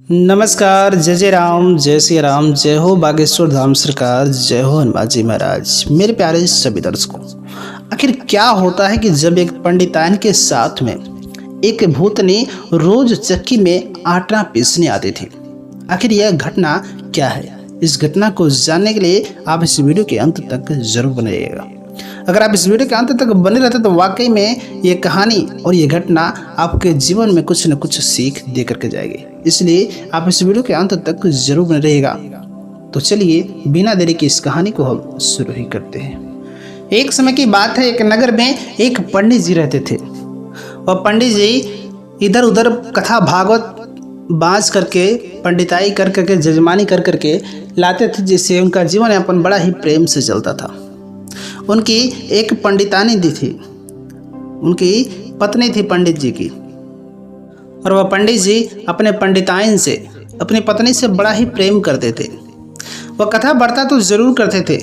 नमस्कार, जय राम, जय श्री राम, जय हो बागेश्वर धाम सरकार, जय हो हनुमान जी महाराज। मेरे प्यारे सभी दर्शकों, आखिर क्या होता है कि जब एक पंडिताइन के साथ में एक भूतनी रोज चक्की में आटा पीसने आती थी। आखिर यह घटना क्या है? इस घटना को जानने के लिए आप इस वीडियो के अंत तक जरूर बने रहिएगा। अगर आप इस वीडियो के अंत तक बने रहते तो वाकई में ये कहानी और ये घटना आपके जीवन में कुछ न कुछ सीख दे करके जाएगी। इसलिए आप इस वीडियो के अंत तक जरूर बने रहिएगा। तो चलिए बिना देरी की इस कहानी को हम शुरू ही करते हैं। एक समय की बात है, एक नगर में एक पंडित जी रहते थे। और पंडित जी इधर उधर कथा भागवत बाँच करके, पंडिताई कर करके, जजमानी कर करके लाते थे, जिससे उनका जीवन यापन बड़ा ही प्रेम से चलता था। उनकी एक पंडितानी दी थी, उनकी पत्नी थी पंडित जी की। और वह पंडित जी अपने पंडिताइन से, अपनी पत्नी से बड़ा ही प्रेम करते थे। वह कथा वार्ता तो जरूर करते थे,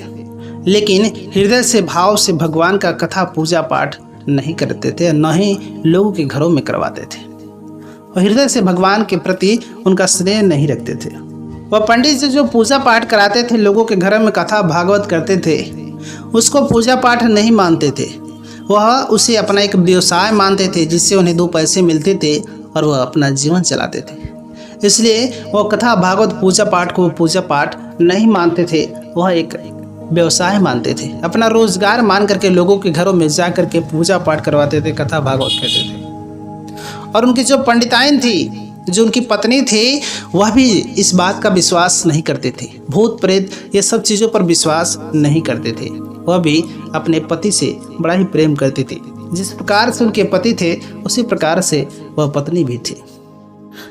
लेकिन हृदय से भाव से भगवान का कथा पूजा पाठ नहीं करते थे, न ही लोगों के घरों में करवाते थे। वह हृदय से भगवान के प्रति उनका स्नेह नहीं रखते थे। वह पंडित जी जो पूजा पाठ कराते थे, लोगों के घरों में कथा भागवत करते थे, उसको पूजा पाठ नहीं मानते थे। वह उसे अपना एक व्यवसाय मानते थे, जिससे उन्हें दो पैसे मिलते थे और वह अपना जीवन चलाते थे। इसलिए वह कथा भागवत पूजा पाठ को पूजा पाठ नहीं मानते थे, वह एक व्यवसाय मानते थे। अपना रोजगार मान करके लोगों के घरों में जा करके पूजा पाठ करवाते थे, कथा भागवत करते थे। और उनकी जो पंडिताइन थी, जो उनकी पत्नी थी, वह भी इस बात का विश्वास नहीं करते थे। भूत प्रेत ये सब चीज़ों पर विश्वास नहीं करते थे। वह भी अपने पति से बड़ा ही प्रेम करती थी। जिस प्रकार से उनके पति थे, उसी प्रकार से वह पत्नी भी थी।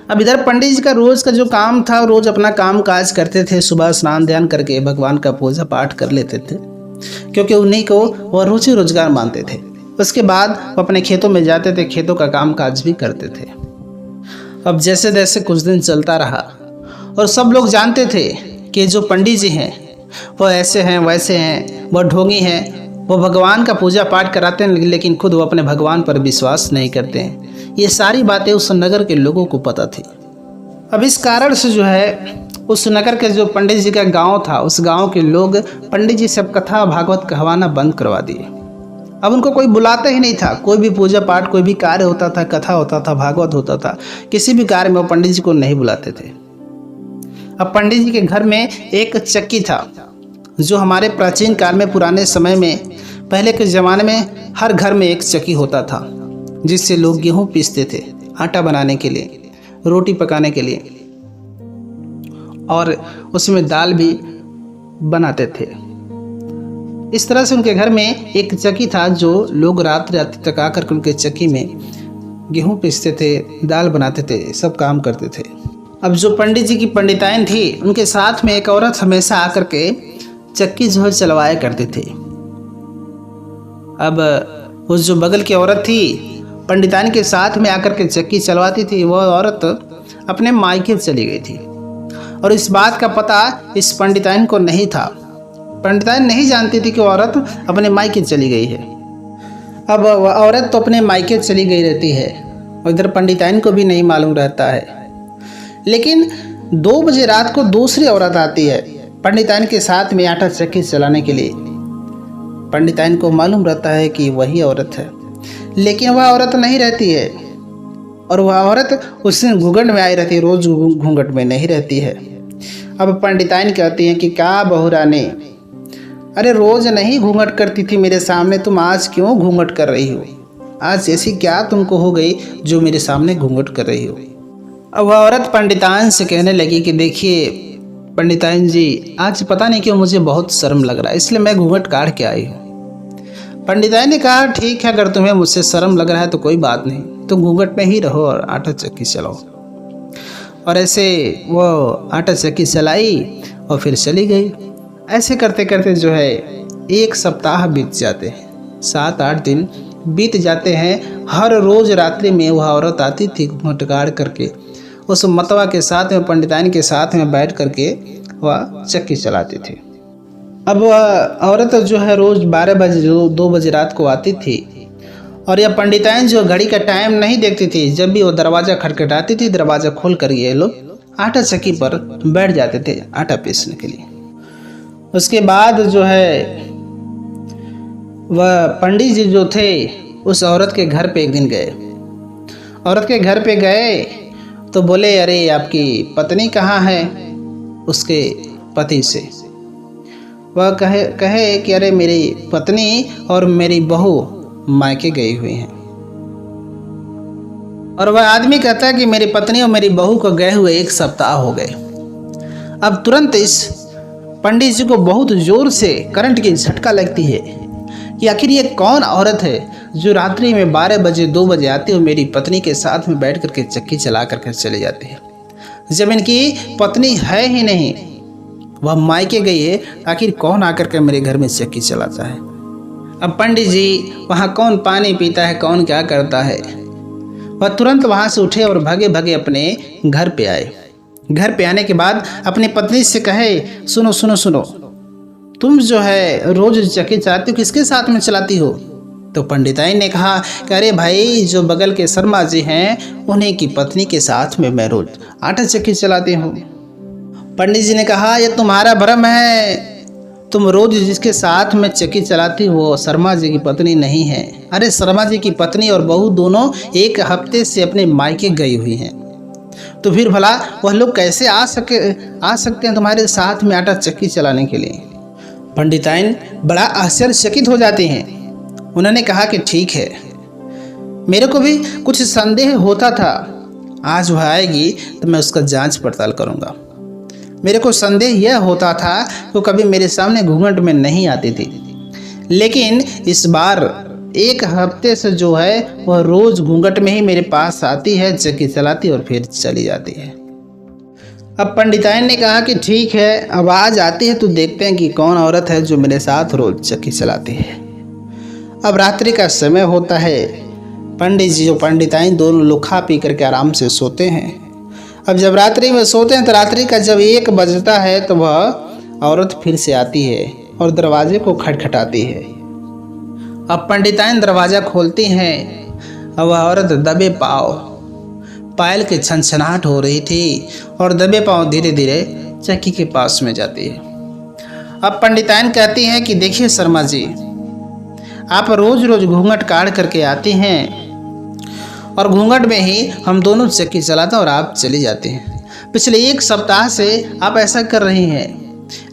अब इधर पंडित जी का रोज का जो काम था, रोज अपना काम काज करते थे। सुबह स्नान ध्यान करके भगवान का पूजा पाठ कर लेते थे, क्योंकि उन्हीं को वह रोजी रोजगार मानते थे। उसके बाद वह अपने खेतों में जाते थे, खेतों का काम काज भी करते थे। अब जैसे जैसे कुछ दिन चलता रहा और सब लोग जानते थे कि जो पंडित जी हैं वह ऐसे हैं, वैसे हैं, वह ढोंगी हैं, वो भगवान का पूजा पाठ कराते हैं, लेकिन खुद वो अपने भगवान पर विश्वास नहीं करते हैं। ये सारी बातें उस नगर के लोगों को पता थी। अब इस कारण से जो है, उस नगर के जो पंडित जी का गांव था, उस गांव के लोग पंडित जी से कथा भागवत कहवाना बंद करवा दिए। अब उनको कोई बुलाता ही नहीं था। कोई भी पूजा पाठ, कोई भी कार्य होता था, कथा होता था, भागवत होता था, किसी भी कार्य में वो पंडित जी को नहीं बुलाते थे। अब पंडित जी के घर में एक चक्की था, जो हमारे प्राचीन काल में, पुराने समय में, पहले के ज़माने में हर घर में एक चक्की होता था, जिससे लोग गेहूँ पीसते थे आटा बनाने के लिए, रोटी पकाने के लिए, और उसमें दाल भी बनाते थे। इस तरह से उनके घर में एक चक्की था, जो लोग रात रात तक आकर के उनके चक्की में गेहूँ पीसते थे, दाल बनाते थे, सब काम करते थे। अब जो पंडित जी की पंडिताइन थी, उनके साथ में एक औरत हमेशा आकर के चक्की जो है चलवाया करते थे। अब उस जो बगल की औरत थी, पंडिताइन के साथ में आकर के चक्की चलवाती थी, वह औरत अपने मायके चली गई थी। और इस बात का पता इस पंडिताइन को नहीं था। पंडिताइन नहीं जानती थी कि औरत अपने मायके चली गई है। अब वह औरत तो अपने मायके चली गई रहती है, और इधर पंडिताइन को भी नहीं मालूम रहता है। लेकिन 2 बजे रात को दूसरी औरत आती है पंडिताइन के साथ में आटा चक्की चलाने के लिए। पंडिताइन को मालूम रहता है कि वही औरत है, लेकिन वह औरत नहीं रहती है। और वह औरत उस दिन घूंघट में आई रहती है, रोज घूंघट में नहीं रहती है। अब पंडिताइन कहती हैं कि क्या बहू रानी, अरे रोज नहीं घूंघट करती थी मेरे सामने, तुम आज क्यों घूंघट कर रही हो? आज ऐसी क्या तुमको हो गई जो मेरे सामने घूंघट कर रही हो? अब वह औरत पंडिताइन से कहने लगी कि देखिए पंडिताइन जी, आज पता नहीं क्यों मुझे बहुत शर्म लग रहा है, इसलिए मैं घूंघट काढ़ के आई हूँ। पंडिताइन ने कहा ठीक है, अगर तुम्हें मुझसे शर्म लग रहा है तो कोई बात नहीं, तुम घूंघट में ही रहो और आटा चक्की चलाओ। और ऐसे वो आटा चक्की चलाई और फिर चली गई। ऐसे करते करते जो है 1 सप्ताह बीत जाते हैं, 7-8 दिन बीत जाते हैं। हर रोज रात्रि में वह औरत आती थी घूंघट काढ़ करके, उस मतवा के साथ में, पंडिताइन के साथ में बैठ करके वह चक्की चलाती थी। अब वह औरत जो है रोज 12 बजे 2 बजे रात को आती थी और यह पंडिताइन जो घड़ी का टाइम नहीं देखती थी, जब भी वो दरवाज़ा खटखटाती थी, दरवाज़ा खोल कर ये लोग आटा चक्की पर बैठ जाते थे आटा पीसने के लिए। उसके बाद जो है वह पंडित जी जो थे उस औरत के घर पे एक दिन गए। औरत के घर पे गए तो बोले, अरे आपकी पत्नी कहाँ है? उसके पति से वह कहे कि अरे मेरी पत्नी और मेरी बहू मायके गई हुई हैं। और वह आदमी कहता है कि मेरी पत्नी और मेरी बहू को गए हुए 1 सप्ताह हो गए। अब तुरंत इस पंडित जी को बहुत जोर से करंट की झटका लगती है कि आखिर ये कौन औरत है जो रात्रि में 12 बजे 2 बजे आती है और मेरी पत्नी के साथ में बैठ करके चक्की चला करके चली जाती है, जब इनकी पत्नी है ही नहीं, वह मायके गई है। आखिर कौन आकर के मेरे घर में चक्की चलाता है? अब पंडित जी वहाँ कौन पानी पीता है, कौन क्या करता है? वह तुरंत वहाँ से उठे और भागे भागे अपने घर पे आए। घर पे आने के बाद अपनी पत्नी से कहे, सुनो सुनो सुनो, तुम जो है रोज चक्की चलाती हो, किसके साथ में चलाती हो? तो पंडिताइन ने कहा कि अरे भाई, जो बगल के शर्मा जी हैं उन्हीं की पत्नी के साथ में मैं रोज आटा चक्की चलाती हूँ। पंडित जी ने कहा, ये तुम्हारा भ्रम है, तुम रोज जिसके साथ में चक्की चलाती हो शर्मा जी की पत्नी नहीं है। अरे शर्मा जी की पत्नी और बहू दोनों 1 हफ्ते से अपने मायके गई हुई हैं, तो फिर भला वह लोग कैसे आ सकते हैं तुम्हारे साथ में आटा चक्की चलाने के लिए? पंडिताइन बड़ा आश्चर्यचकित हो जाते हैं। उन्होंने कहा कि ठीक है, मेरे को भी कुछ संदेह होता था, आज वह आएगी तो मैं उसका जांच पड़ताल करूंगा। मेरे को संदेह यह होता था कि कभी मेरे सामने घूंघट में नहीं आती थी, लेकिन इस बार 1 हफ्ते से जो है वह रोज घूंघट में ही मेरे पास आती है, चक्की चलाती और फिर चली जाती है। अब पंडिताइन ने कहा कि ठीक है, अब आज आती है तो देखते हैं कि कौन औरत है जो मेरे साथ रोज चक्की चलाती है। अब रात्रि का समय होता है। पंडित जी और पंडिताइन दोनों लोग खा पी करके आराम से सोते हैं। अब जब रात्रि में सोते हैं तो रात्रि का जब 1 बजता है तो वह औरत फिर से आती है और दरवाजे को खटखटाती है। अब पंडिताइन दरवाज़ा खोलती हैं। अब वह औरत दबे पायल के छनछनाहट हो रही थी और दबे पाँव धीरे धीरे चक्की के पास में जाती है। अब पंडिताइन कहती हैं कि देखिए शर्मा जी, आप रोज रोज घूंघट काट करके आती हैं और घूंघट में ही हम दोनों चक्की चलाते हैं और आप चली जाती हैं। पिछले 1 सप्ताह से आप ऐसा कर रही हैं,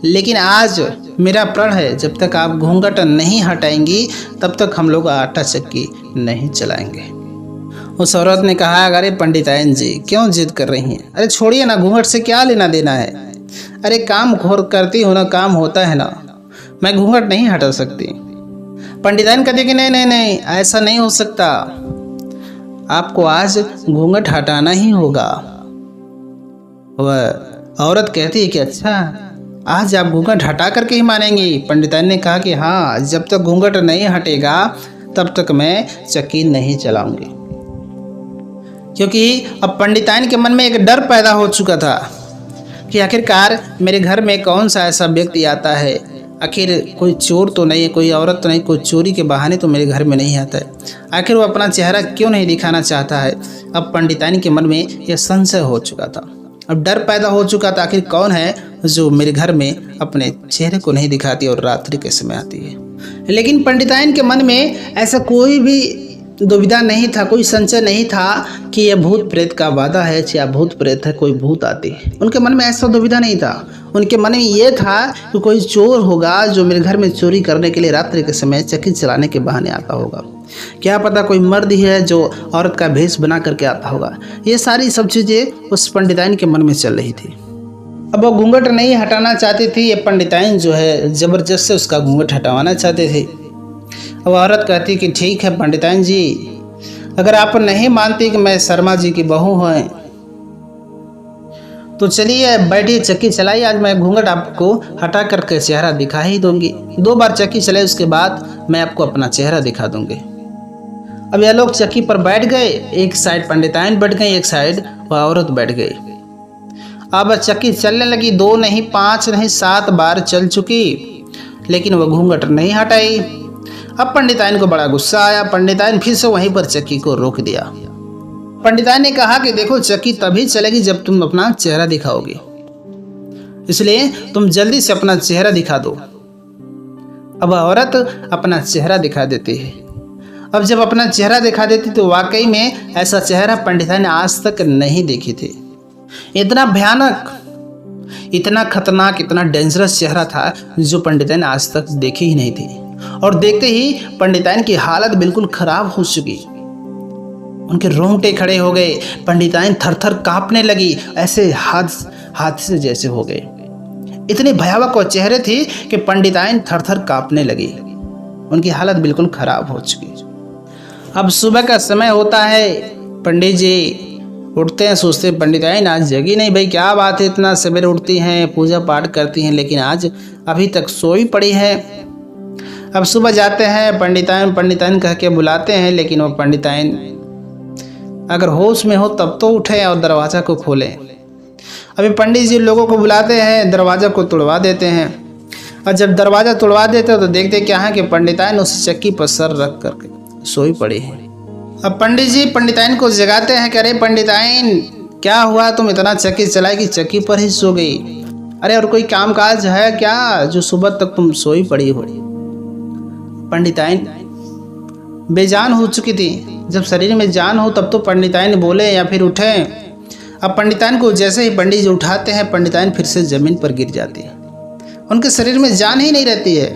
लेकिन आज मेरा प्रण है, जब तक आप घूंघट नहीं हटाएंगी तब तक हम लोग आटा चक्की नहीं चलाएंगे। उस औरत ने कहा, अरे पंडिताइन जी क्यों जिद कर रही हैं? अरे छोड़िए ना, घूंघट से क्या लेना देना है? अरे काम घोर करती हो ना, काम होता है ना, मैं घूंघट नहीं हटा सकती। पंडिताइन कहते कि नहीं नहीं नहीं, ऐसा नहीं हो सकता, आपको आज घूंघट हटाना ही होगा। वह औरत कहती है कि अच्छा, आज आप घूंघट हटा करके ही मानेंगी? पंडिताइन ने कहा कि हाँ, जब तक घूंघट नहीं हटेगा तब तक मैं चक्की नहीं चलाऊंगी। क्योंकि अब पंडिताइन के मन में एक डर पैदा हो चुका था कि आखिरकार मेरे घर में कौन सा ऐसा व्यक्ति आता है, आखिर कोई चोर तो नहीं है, कोई औरत तो नहीं, कोई चोरी के बहाने तो मेरे घर में नहीं आता है, आखिर वो अपना चेहरा क्यों नहीं दिखाना चाहता है। अब पंडिताइन के मन में यह संशय हो चुका था, अब डर पैदा हो चुका था, आखिर कौन है जो मेरे घर में अपने चेहरे को नहीं दिखाती और रात्रि के समय आती है। लेकिन पंडिताइन के मन में ऐसा कोई भी दुविधा नहीं था, कोई संशय नहीं था कि यह भूत प्रेत का वादा है या भूत प्रेत है, कोई भूत आती है। उनके मन में ऐसा दुविधा नहीं था। उनके मन में ये था कि कोई चोर होगा जो मेरे घर में चोरी करने के लिए रात्रि के समय चक्की चलाने के बहाने आता होगा। क्या पता कोई मर्द ही है जो औरत का भेष बना करके आता होगा। ये सारी सब चीज़ें उस पंडिताइन के मन में चल रही थी। अब वो घूंघट नहीं हटाना चाहती थी, ये पंडिताइन जो है ज़बरदस्त से उसका घूंघट हटवाना चाहते थे। अब औरत कहती कि ठीक है पंडिताइन जी, अगर आप नहीं मानती कि मैं शर्मा जी की बहू हूँ तो चलिए बैठिए, चक्की चलाइए, आज मैं घूंघट आपको हटा करके चेहरा दिखा ही दूंगी। 2 बार चक्की चलाई, उसके बाद मैं आपको अपना चेहरा दिखा दूंगी। अब यह लोग चक्की पर बैठ गए, एक साइड पंडिताइन बैठ गई, एक साइड वह औरत बैठ गई। अब चक्की चलने लगी, 2 नहीं 5 नहीं 7 बार चल चुकी, लेकिन वह घूंघट नहीं हटाई। अब पंडिताइन को बड़ा गुस्सा आया। पंडिताइन फिर से वहीं पर चक्की को रोक दिया पंडिताइन ने कहा कि देखो, चक्की तभी चलेगी जब तुम अपना चेहरा दिखाओगे, इसलिए तुम जल्दी से अपना चेहरा दिखा दो। अब औरत अपना चेहरा दिखा देती है। अब जब अपना चेहरा दिखा देती तो वाकई में ऐसा चेहरा पंडिताइन ने आज तक नहीं देखी थी। इतना भयानक, इतना खतरनाक, इतना डेंजरस चेहरा था जो पंडिताइन आज तक देखी ही नहीं थी। और देखते ही पंडिताइन की हालत बिल्कुल खराब हो चुकी। उनके रोंगटे खड़े हो गए, पंडिताइन थर-थर कांपने लगी, ऐसे हादसे जैसे हो गए। इतनी भयावह वो चेहरे थी कि पंडिताइन थर-थर कांपने लगी। उनकी हालत बिल्कुल खराब हो चुकी। अब सुबह का समय होता है, पंडित जी उठते हैं, सोचते हैं पंडिताइन आज जगी नहीं भाई, क्या बात है, इतना सवेरे उठती हैं, पूजा पाठ करती हैं, लेकिन आज अभी तक सोई पड़ी है। अब सुबह जाते हैं, पंडिताइन कह के बुलाते हैं, लेकिन वो पंडिताइन अगर होश में हो तब तो उठे और दरवाज़ा को खोलें। अभी पंडित जी लोगों को बुलाते हैं, दरवाज़ा को तोड़वा देते हैं। और जब दरवाज़ा तोड़वा देते हैं तो देखते क्या है कि पंडिताइन उस चक्की पर सर रख करके सोई पड़ी है। अब पंडित जी पंडिताइन को जगाते हैं कि अरे पंडिताइन, क्या हुआ, तुम इतना चक्की चलाई कि चक्की पर ही सो गई? अरे और कोई काम काज है क्या जो सुबह तक तुम सोई पड़ी हो? पंडिताइन बेजान हो चुकी थी। जब शरीर में जान हो तब तो पंडिताइन बोले या फिर उठे। अब पंडिताइन को जैसे ही पंडित जी उठाते हैं, पंडिताइन फिर से जमीन पर गिर जाती है। उनके शरीर में जान ही नहीं रहती है।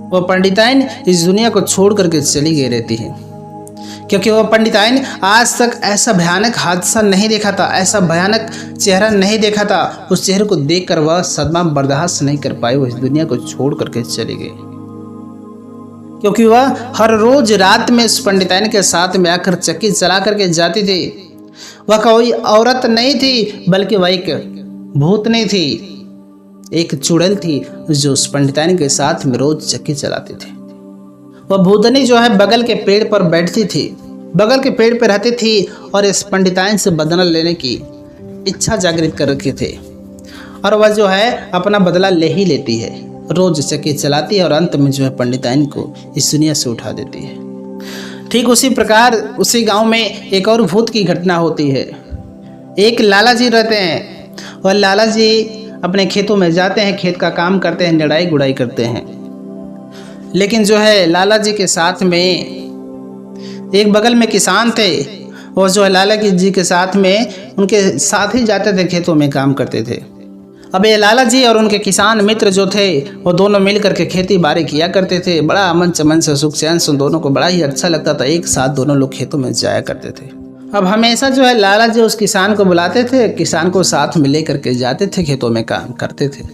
वो पंडिताइन इस दुनिया को छोड़ करके चली गई रहती है, क्योंकि वो पंडिताइन आज तक ऐसा भयानक हादसा नहीं देखा था, ऐसा भयानक चेहरा नहीं देखा था। उस चेहरे को देखकर वह सदमा बर्दाश्त नहीं कर पाई, वो इस दुनिया को छोड़ करके चली गई। क्योंकि वह हर रोज रात में इस पंडिताइन के साथ में आकर चक्की चला करके जाती थी। वह कोई औरत नहीं थी, बल्कि वह एक भूतनी थी, एक चुड़ैल थी जो उस पंडिताइन के साथ में रोज चक्की चलाती थी। वह भूतनी जो है बगल के पेड़ पर बैठती थी, बगल के पेड़ पर रहती थी और इस पंडिताइन से बदला लेने की इच्छा जागृत कर रखी थी। और वह जो है अपना बदला ले ही लेती है, रोज चक्की चलाती है और अंत में जो है पंडिताइन को इस दुनिया से उठा देती है। ठीक उसी प्रकार उसी गांव में एक और भूत की घटना होती है। एक लाला जी रहते हैं। वह लाला जी अपने खेतों में जाते हैं, खेत का काम करते हैं, निराई गुड़ाई करते हैं। लेकिन जो है लाला जी के साथ में एक बगल में किसान थे। वो जो है लाला जी के साथ में उनके साथ ही जाते थे, खेतों में काम करते थे। अब ये लाला जी और उनके किसान मित्र जो थे वो दोनों मिल करके खेती बाड़ी किया करते थे। बड़ा अमन चमन से, सुख चैन से दोनों को बड़ा ही अच्छा लगता था। एक साथ दोनों लोग खेतों में जाया करते थे। अब हमेशा जो है लाला जी उस किसान को बुलाते थे, किसान को साथ में ले करके जाते थे, खेतों में काम करते थे।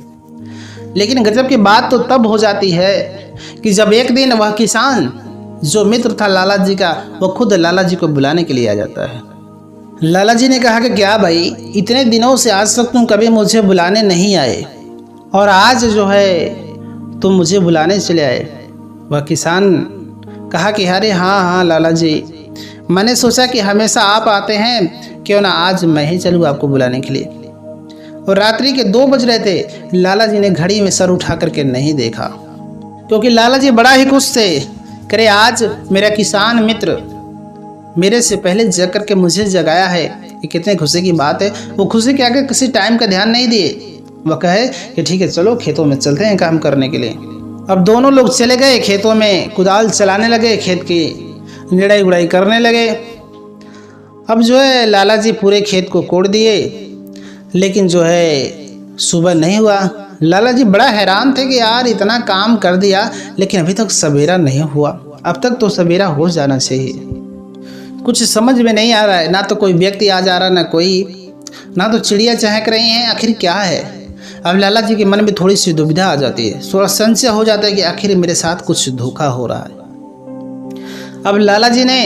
लेकिन गजब की बात तो तब हो जाती है कि जब एक दिन वह किसान जो मित्र था लाला जी का, वो खुद लाला जी को बुलाने के लिए आ जाता है। लाला जी ने कहा कि क्या भाई, इतने दिनों से आज तक तुम कभी मुझे बुलाने नहीं आए और आज जो है तुम मुझे बुलाने चले आए। वह किसान कहा कि अरे हाँ लाला जी, मैंने सोचा कि हमेशा आप आते हैं, क्यों ना आज मैं ही चलूँ आपको बुलाने के लिए। और रात्रि के 2 बज रहे थे। लाला जी ने घड़ी में सर उठा करके नहीं देखा, क्योंकि लाला जी बड़ा ही खुश थे। करे आज मेरा किसान मित्र मेरे से पहले जग करके मुझे जगाया है, ये कितने खुशी की बात है। वो खुशी के आगे किसी टाइम का ध्यान नहीं दिए। वह कहे कि ठीक है चलो खेतों में चलते हैं काम करने के लिए। अब दोनों लोग चले गए खेतों में, कुदाल चलाने लगे, खेत की निड़ाई गुड़ाई करने लगे। अब जो है लाला जी पूरे खेत को कोड़ दिए, लेकिन जो है सुबह नहीं हुआ। लाला जी बड़ा हैरान थे कि यार इतना काम कर दिया लेकिन अभी तक सवेरा नहीं हुआ, अब तक तो सवेरा हो जाना चाहिए। कुछ समझ में नहीं आ रहा है, ना तो कोई व्यक्ति आ जा रहा, ना तो चिड़िया चहक रही हैं, आखिर क्या है। अब लाला जी के मन में थोड़ी सी दुविधा आ जाती है, थोड़ा संशय हो जाता है कि आखिर मेरे साथ कुछ धोखा हो रहा है। अब लाला जी ने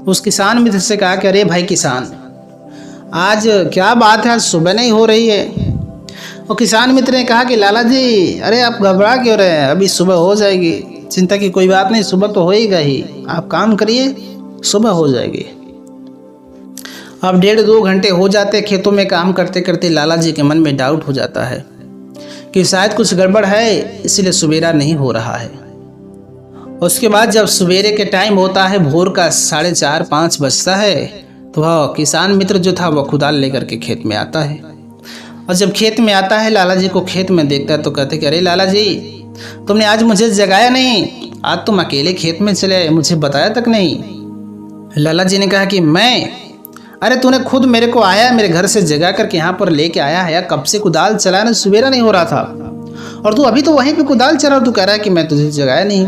उस किसान मित्र से कहा कि अरे भाई किसान, आज क्या बात है, आज सुबह नहीं हो रही है। और किसान मित्र ने कहा कि लाला जी अरे आप घबरा क्यों रहे हैं, अभी सुबह हो जाएगी, चिंता की कोई बात नहीं, सुबह तो होएगा ही, आप काम करिए सुबह हो जाएगी। अब 1.5-2 घंटे हो जाते खेतों में काम करते करते। लाला जी के मन में डाउट हो जाता है कि शायद कुछ गड़बड़ है, इसलिए सवेरा नहीं हो रहा है। उसके बाद जब सवेरे के टाइम होता है, भोर का 4:30-5 बजता है, तो वह किसान मित्र जो था वह कुदाल लेकर के खेत में आता है। और जब खेत में आता है, लाला जी को खेत में देखता है तो कहते कि अरे लाला जी, तुमने आज मुझे जगाया नहीं, आज तुम अकेले खेत में चले, मुझे बताया तक नहीं। लाला जी ने कहा कि अरे तूने खुद मेरे को आया, मेरे घर से जगा करके यहाँ पर लेके आया है, कब से कुदाल चलाना सवेरा नहीं हो रहा था, और तू अभी तो वहीं पे कुदाल चला, तू कह रहा है कि मैं तुझे जगाया नहीं।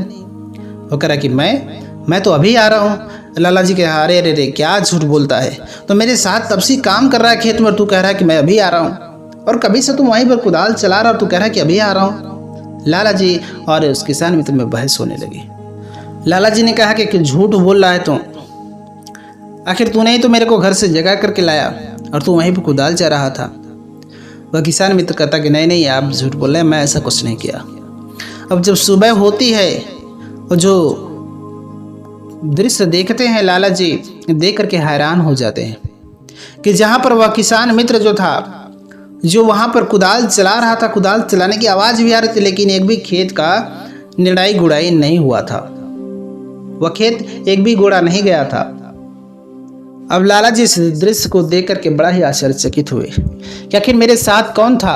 वो कह रहा है कि मैं तो अभी आ रहा हूँ। लाला जी कह अरे अरे रे, क्या झूठ बोलता है, तो मेरे साथ तब से काम कर रहा है खेत में, तू कह रहा है कि मैं अभी आ रहा हूँ, और कभी से तुम वहीं पर कुदाल चला रहा, तू कह रहा है कि अभी आ रहा हूँ। लाला जी और उस किसान मित्र में बहस होने लगी। लाला जी ने कहा कि झूठ बोल रहा है तू, आखिर तूने ही तो मेरे को घर से जगा करके लाया और तू वहीं पर कुदाल चला रहा था। वह किसान मित्र कहता कि नहीं आप झूठ बोल रहे हैं, मैं ऐसा कुछ नहीं किया। अब जब सुबह होती है और जो दृश्य देखते हैं लाला जी, देख करके हैरान हो जाते हैं कि जहाँ पर वह किसान मित्र जो था, जो वहाँ पर कुदाल चला रहा था, कुदाल चलाने की आवाज़ भी आ रही थी, लेकिन एक भी खेत का निराई गुड़ाई नहीं हुआ था, वह खेत एक भी गोड़ा नहीं गया था। अब लाला जी इस दृश्य को देख करके बड़ा ही आश्चर्यचकित हुए कि आखिर मेरे साथ कौन था।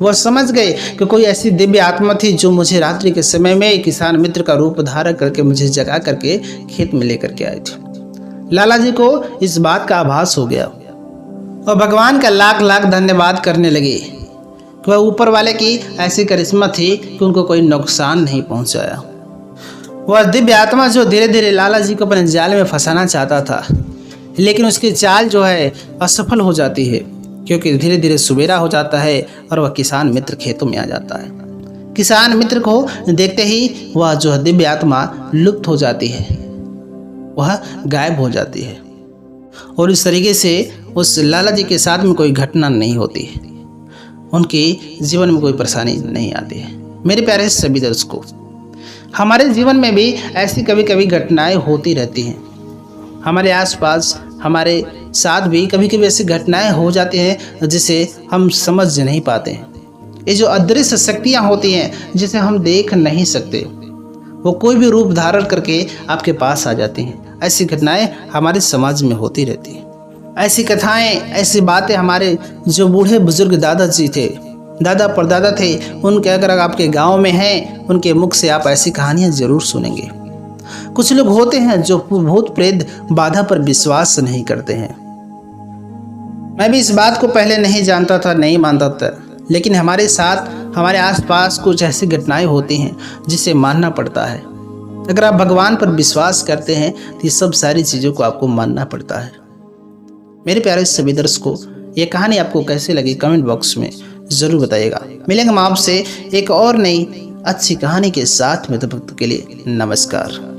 वह समझ गए कि कोई ऐसी दिव्य आत्मा थी जो मुझे रात्रि के समय में किसान मित्र का रूप धारण करके मुझे जगा करके खेत में लेकर के आई थी। लाला जी को इस बात का आभास हो गया और भगवान का लाख लाख धन्यवाद करने लगे कि वह ऊपर वाले की ऐसी करिश्मा थी कि उनको कोई नुकसान नहीं पहुंचाया। वह दिव्य आत्मा जो धीरे धीरे लाला जी को अपने जाल में फंसाना चाहता था, लेकिन उसकी चाल जो है असफल हो जाती है, क्योंकि धीरे धीरे सवेरा हो जाता है और वह किसान मित्र खेतों में आ जाता है। किसान मित्र को देखते ही वह जो दिव्य आत्मा लुप्त हो जाती है, वह गायब हो जाती है, और इस तरीके से उस लाला जी के साथ में कोई घटना नहीं होती है, उनके जीवन में कोई परेशानी नहीं आती है। मेरे प्यारे सभी दर्शकों, हमारे जीवन में भी ऐसी कभी कभी घटनाएं होती रहती हैं। हमारे आसपास हमारे साथ भी कभी कभी ऐसी घटनाएं हो जाती हैं जिसे हम समझ नहीं पाते हैं। ये जो अदृश्य शक्तियां होती हैं जिसे हम देख नहीं सकते, वो कोई भी रूप धारण करके आपके पास आ जाती हैं। ऐसी घटनाएं हमारे समाज में होती रहती हैं। ऐसी कथाएं, ऐसी बातें हमारे जो बूढ़े बुजुर्ग दादाजी थे, दादा परदादा थे, उनके अगर आपके गाँव में हैं, उनके मुख से आप ऐसी कहानियाँ ज़रूर सुनेंगे। कुछ लोग होते हैं जो भूत प्रेत बाधा पर विश्वास नहीं करते हैं। मैं भी इस बात को पहले नहीं जानता था, नहीं मानता था, लेकिन हमारे साथ हमारे आसपास कुछ ऐसी घटनाएं होती हैं जिसे मानना पड़ता है। अगर आप भगवान पर विश्वास करते हैं तो ये सब सारी चीज़ों को आपको मानना पड़ता है। मेरे प्यारे सभी दर्शकों, ये कहानी आपको कैसे लगी कमेंट बॉक्स में ज़रूर बताइएगा। मिलेंगे हम आपसे एक और नई अच्छी कहानी के साथ में, तब तक के लिए नमस्कार।